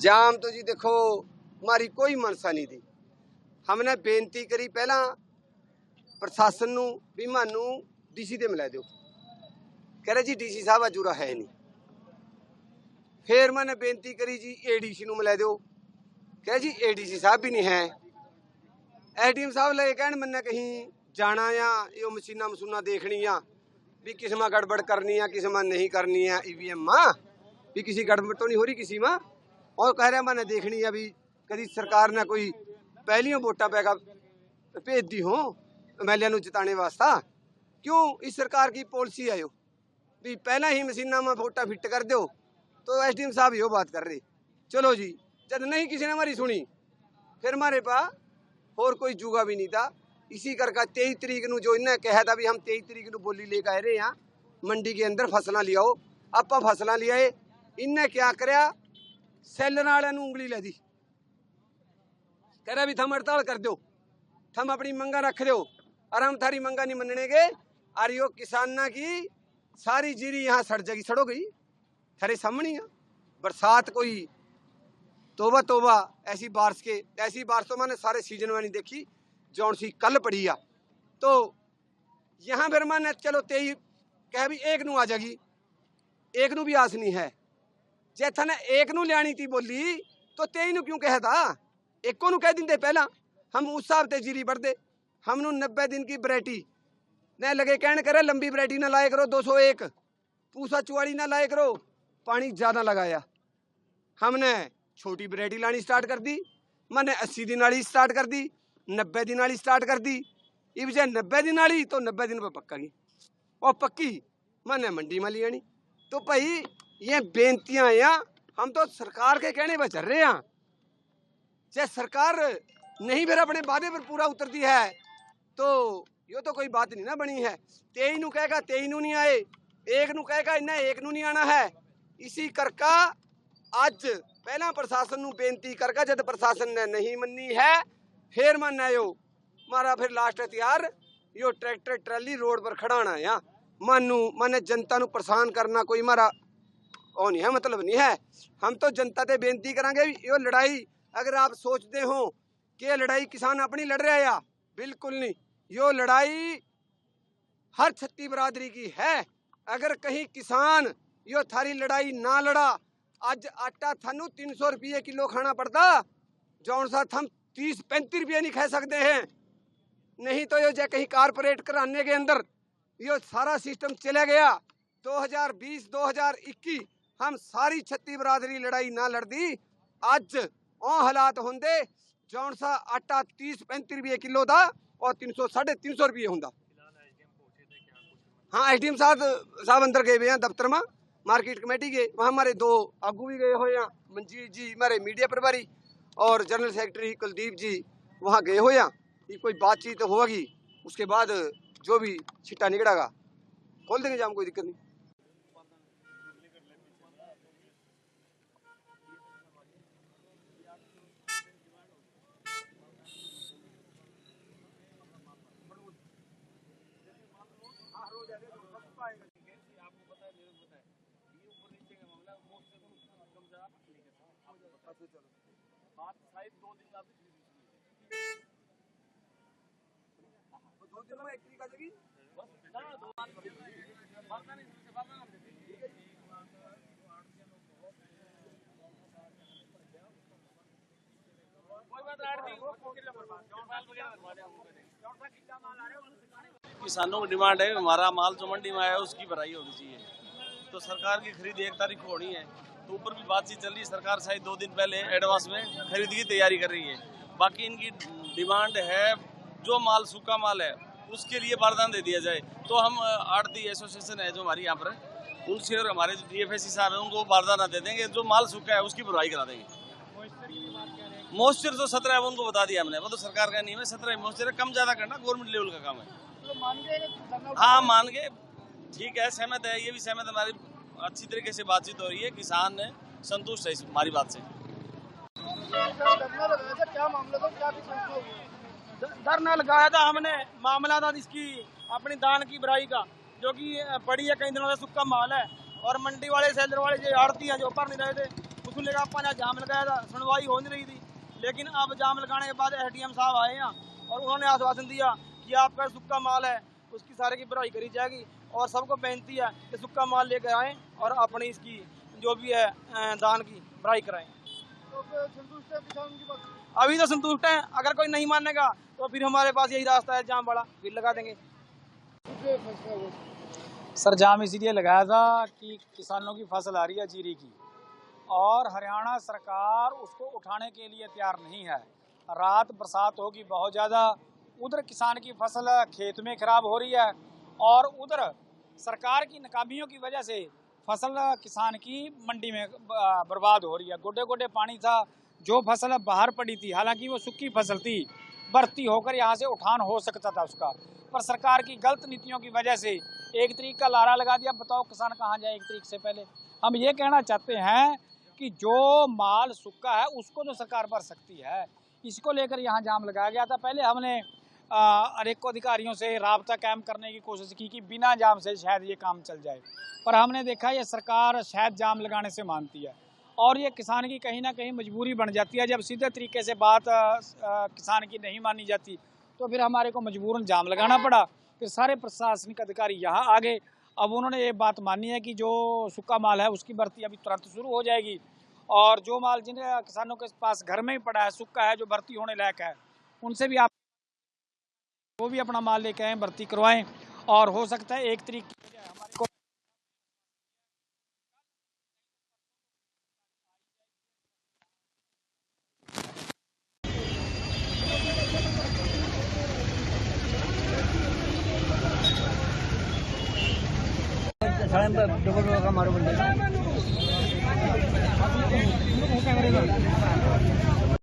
जाम तो जी देखो हमारी कोई मनसा नहीं थी। हमने बेनती करी पहला प्रशासन नूं भी मानू डीसी ते मिला दो, कह रहे जी डीसी साहब अजूरा है नहीं। फिर मैंने बेनती करी जी एडीसी नूं मिला दो, कह जी एडीसी साहब भी नहीं है। एडीएम साहब लगे कहन मैंने कहीं जाना या यो मशीना मसूना देखनी आ भी किस में गड़बड़ करनी है किस में नहीं करनी है, ईवीएम में भी किसी गड़बड़ तो नहीं हो रही किसी में। और कह रहा मैंने देखनी है भी कभी सरकार ने कोई पहलियों वोटा पैगा भेज दी हो एमएलए नूं जिताने वास्ता। क्यों इस सरकार की पॉलिसी आयो भी पहला ही मशीना में वोटा फिट कर दो। तो एसडीएम साहब यो बात कर रहे। चलो जी जब नहीं किसी ने हमारी सुनी फिर हमारे पास और कोई जुगा भी नहीं था। इसी करके 23 तरीक नूं जो इन्हें कहा था भी हम 23 तरीक नूं बोली लेकर आए रहे हैं मंडी के अंदर फसलां लियाओ। आप फसलां लियाए, इन्हें क्या करया सैलर वाले उंगली लै दी, कह रहा भी थम हड़ताल कर दो, थम अपनी मंगा रख दो और हम थारी मंगा नहीं मनने गए। और यो किसाना की सारी जीरी यहाँ सड़ जाएगी, सड़ो गई थारे सामने है। बरसात कोई तोबा तोबा ऐसी बारिश तो मैंने सारे सीजन में नहीं देखी जौन सी कल पड़ी आ। तो यहाँ फिर मैंने चलो 23 कह भी एक नू आ जाएगी, एक नू भी आस नहीं है। जे था ने एक नू लियानी थी बोली तो 23 नू क्यों कहा था, एको नू कह देंगे पहला हम उस हिसाब से जीरी बढ़ते। हमनू 90 दिन की वैरायटी न लगे कहने करे लंबी वैरायटी ना लाए करो 201 पूसा चुवाड़ी ना लाए करो, पानी ज़्यादा लगाया। हमने छोटी वैरायटी लानी स्टार्ट कर दी, मैंने 80 दिन वाली स्टार्ट कर दी, 90 दिन वाली स्टार्ट कर दी। इब जे 90 दिन वाली तो 90 दिन पर पक्का गई और पक्की मैंने मंडी में लियानी। तो भाई ये बेनतियां हैं, हम तो सरकार के कहने पर चल रहे हैं। जे सरकार नहीं फिर अपने वादे पर पूरा उतरती है तो यो तो कोई बात नहीं ना बनी है। 23 नू कहेगा 23 नू नहीं आए, एक नू कहेगा इन्हें एक नू नहीं आना है। इसी करका आज पहला प्रशासन नू बेनती करके जब प्रशासन ने नहीं मनी है फिर मन आयो मारा फिर लास्ट हथियार यो ट्रैक्टर ट्रैली रोड पर खड़ाना या मानू मैंने जनता नू परेशान करना कोई मारा ओ नहीं है, मतलब नहीं है। हम तो जनता से बेनती करांगे यो लड़ाई अगर आप सोचते हो कि ये लड़ाई किसान अपनी लड़ रहे या बिल्कुल नहीं, यो लड़ाई हर छत्ती बरादरी की है। अगर कहीं किसान यो थारी लड़ाई ना लड़ा आज आटा थानू 300 रुपये किलो खाना पड़ता जौन सा हम 30-35 रुपये नहीं खा सकते हैं। नहीं तो यो जे कहीं कारपोरेट कराने के अंदर यो सारा सिस्टम चला गया 2020-2021 हम सारी छत्ती बरादरी लड़ाई ना लड़दी आज ओ हालात होंदे जौन सा आटा 30-35 रुपये किलो था और 300-350 रुपये होंदा। हाँ एसडीएम साहब अंदर गए हुए हैं दफ्तर में मार्केट कमेटी के, वहाँ हमारे 2 आगू भी गए हुए हैं, मंजीत जी हमारे मीडिया प्रभारी और जनरल सेक्रेटरी कुलदीप जी वहाँ गए हुए हैं। ये कोई बातचीत होगी उसके बाद जो भी छिट्टा निकलेगा खोल देंगे जाम, कोई दिक्कत नहीं। बात शायद 2 दिन का 2 दिन में एक तरीका आ जाएगी बस ना 2 बात बात नहीं से बात ना ठीक है जी। कोई बात नहीं किसानों की डिमांड है हमारा माल जो मंडी में आया उसकी भराई होनी चाहिए। तो सरकार की खरीद 1 तारीख को होनी है तो ऊपर भी बातचीत चल रही है। सरकार शायद 2 दिन पहले एडवांस में खरीद की तैयारी कर रही है। बाकी इनकी डिमांड है जो माल सूखा माल है उसके लिए बारदान दे दिया जाए। तो हम आड़ती एसोसिएशन है जो हमारी यहाँ पर उनसे और हमारे जो डीएफएससी साहब है उनको बारदाना दे देंगे, जो माल सूखा है उसकी भरवाई करा देंगे। मॉइस्चर जो 17 है वो उनको बता दिया हमने, वो तो सरकार का नहीं है, 17 मॉइस्चर है, कम ज्यादा करना गवर्नमेंट लेवल का काम है। हाँ मान गए, ठीक है, सहमत है, ये भी सहमत, हमारी अच्छी तरीके से बातचीत हो रही है, किसान संतुष्ट है हमारी बात से। क्या मामला था, क्या धरना लगाया था हमने, मामला था इसकी अपनी दान की बुराई का, जो कि पड़ी है कई दिनों से सूखा माल है और मंडी वाले सेलर वाले जो आड़ती हैं जो भर नहीं रहे थे खुलेगा। अपन जाम लगाया था, सुनवाई हो नहीं रही थी, लेकिन अब जाम लगाने के बाद एसडीएम साहब आए हैं और उन्होंने आश्वासन दिया कि आपका सुक्का माल है उसकी सारे की भराई करी जाएगी। और सबको बेनती है कि सुक्का माल लेकर आएँ और अपनी इसकी जो भी है धान की भराई कराएं। तो संतुष्ट है किसान की बात? अभी तो संतुष्ट हैं। अगर कोई नहीं मानेगा तो फिर हमारे पास यही रास्ता है, जाम बड़ा फिर लगा देंगे। सर जाम इसीलिए लगाया था कि किसानों की फसल आ रही है जीरी की, और हरियाणा सरकार उसको उठाने के लिए तैयार नहीं है। रात बरसात होगी बहुत ज़्यादा, उधर किसान की फसल खेत में खराब हो रही है और उधर सरकार की नाकामियों की वजह से फसल किसान की मंडी में बर्बाद हो रही है। गोडे गोडे पानी था, जो फसल बाहर पड़ी थी, हालांकि वो सूखी फसल थी, बढ़ती होकर यहाँ से उठान हो सकता था उसका, पर सरकार की गलत नीतियों की वजह से 1 तारीख का लारा लगा दिया। बताओ किसान कहाँ जाए 1 तारीख से पहले। हम ये कहना चाहते हैं कि जो माल सूखा है उसको तो सरकार भर सकती है, इसको लेकर यहाँ जाम लगाया गया था। पहले हमने अनेकों अधिकारियों से राब्ता कायम करने की कोशिश की कि बिना जाम से शायद ये काम चल जाए, पर हमने देखा ये सरकार शायद जाम लगाने से मानती है और ये किसान की कहीं ना कहीं मजबूरी बन जाती है। जब सीधे तरीके से बात किसान की नहीं मानी जाती तो फिर हमारे को मजबूरन जाम लगाना पड़ा। फिर सारे प्रशासनिक अधिकारी यहाँ आ गए। अब उन्होंने ये बात मानी है कि जो सूखा माल है उसकी भर्ती अभी तुरंत शुरू हो जाएगी, और जो माल जिन किसानों के पास घर में ही पड़ा है सूखा है जो भर्ती होने लायक है, उनसे भी आप वो भी अपना माल लेके आए, भर्ती करवाएं। और हो सकता है 1 तारीख हमारे को डबल का मारो बंदे